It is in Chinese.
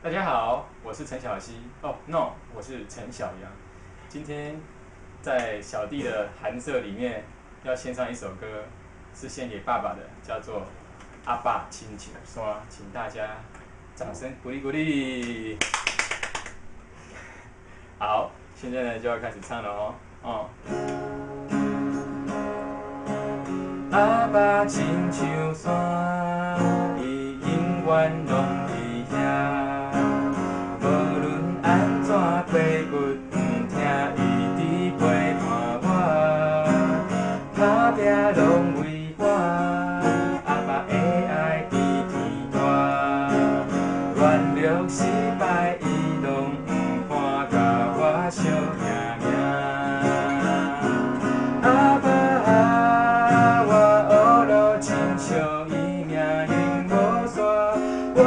大家好，我是陈小希。哦，no，我是陈小阳。今天在小弟的寒舍里面要献上一首歌，是献给爸爸的，叫做《阿爸亲像山》，请大家掌声鼓励鼓励。好，现在呢就要开始唱了哦。阿爸亲像山，伊永远拢伫遐。无论安怎爬骨，毋听伊伫陪伴我，打拼拢为我，阿爸的爱比天大，软弱失败伊拢毋看，甲我相拼命。阿爸啊，我学路亲像伊命运无煞，我。